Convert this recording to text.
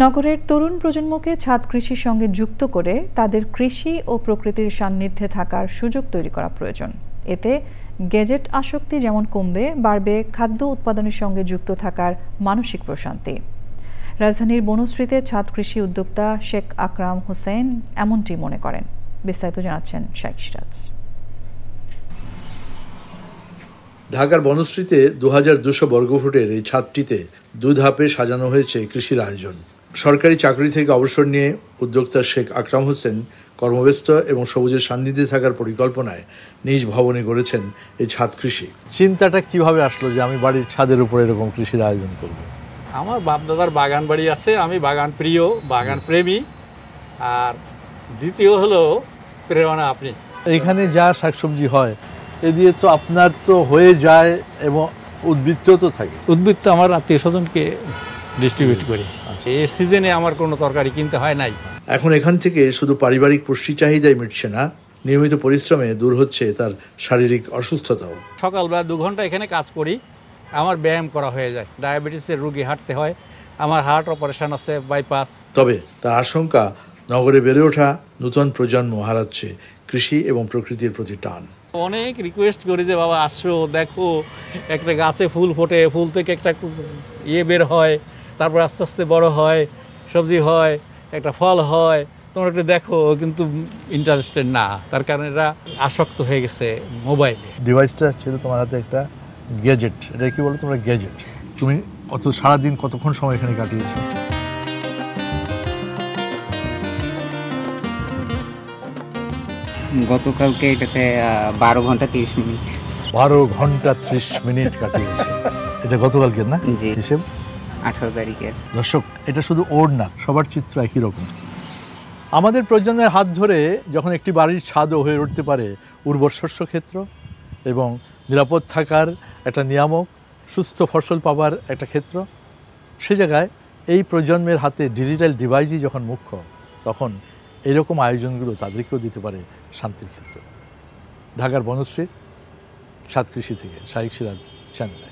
নগরের তরুণ প্রজন্মকে ছাদ কৃষির সঙ্গে যুক্ত করে তাদের কৃষি ও প্রকৃতির সান্নিধ্যে থাকার সুযোগ তৈরি করা প্রয়োজন। এতে গ্যাজেট আসক্তি যেমন কমবে, বাড়বে খাদ্য উৎপাদনের সঙ্গে যুক্ত থাকার মানসিক প্রশান্তি। রাজধানীর বনশ্রীতে ছাদ কৃষি উদ্যোক্তা শেখ আকরাম হোসেন এমনটি মনে করেন। বিস্তারিত জানাচ্ছেন শেখ সিরাজ। ঢাকার বনশ্রীতে 2200 বর্গফুটের এই ছাদটিতে 2 ধাপে সাজানো হয়েছে কৃষির আয়োজন। সরকারি চাকরি থেকে অবসর নিয়ে উদ্যোক্তা শেখ আকরাম হোসেন কর্মব্যস্ত এবং সবুজের সান্নিধ্যে থাকার পরিকল্পনায় নিজ ভবনে গড়েছেন এই ছাদ কৃষি। চিন্তাটা কিভাবে আসলো যে আমি বাড়ির ছাদের উপর এরকম কৃষির আয়োজন করব? আমার বাপদাদার বাগান বাড়ি আছে, আমি বাগান প্রিয়, বাগান প্রেমী। আর দ্বিতীয় হলো প্রেরণা আপনি। এখানে যা শাকসবজি হয় এ দিয়ে তো আপনার তো হয়ে যায় এবং উদ্বৃত্ত তো থাকে। উদ্বৃত্ত আমার আত্মীয় স্বজনকে ডিস্ট্রিবিউট করি। এই সিজনে আমার কোনো তরকারি কিনতে হয় নাই। এখন এখান থেকে শুধু পারিবারিক পুষ্টি চাহিদাই মিটছে না, নিয়মিত পরিশ্রমে দূর হচ্ছে তার শারীরিক অসুস্থতাও। সকালবেলা 2 ঘন্টা এখানে কাজ করি, আমার ব্যায়াম করা হয়ে যায়। ডায়াবেটিসের রোগী হাঁটতে হয়, আমার হার্ট অপারেশন আছে, বাইপাস। তবে তার আশঙ্কা, নগরে বেড়ে ওঠা নতুন প্রজন্ম হারাচ্ছে কৃষি এবং প্রকৃতির প্রতি টান। অনেক রিকোয়েস্ট করি যে বাবা আসো, দেখো একটা গাছে ফুল ফোটে, ফুল থেকে একটা বের হয়, তারপর আস্তে আস্তে বড় হয়, সবজি হয়, একটা ফল হয়, তোমরা একটু দেখো। কিন্তু ইন্টারেস্টেড না, তার কারণে এরা আসক্ত হয়ে গেছে মোবাইলে। ডিভাইসটা ছিল তোমার হাতে একটা গ্যাজেট, এটা কি বলো তোমরা গ্যাজেট। তুমি সারাদিন কতক্ষণ সময় এখানে কাটিয়েছো? গতকালকে এটাতে 12 ঘন্টা 30 মিনিট। 12 ঘন্টা 30 মিনিট কাটিয়েছে। এটা গতকালকে না? জি, হিসেব 18 তারিখের। দর্শক, এটা শুধু ওর না, সবার চিত্র একই রকম। আমাদের প্রজন্মের হাত ধরে যখন একটি বাড়ির ছাদও হয়ে উঠতে পারে উর্বর শস্য ক্ষেত্র এবং নিরাপদ থাকার একটা নিয়ামক, সুস্থ ফসল পাবার একটা ক্ষেত্র, সে জায়গায় এই প্রজন্মের হাতে ডিজিটাল ডিভাইসই যখন মুখ্য, তখন এরকম আয়োজনগুলো তাদেরকেও দিতে পারে শান্তির ক্ষেত্র। ঢাকার বনশ্রী ছাদ কৃষি থেকে শেখ সিরাজ, চ্যানেল।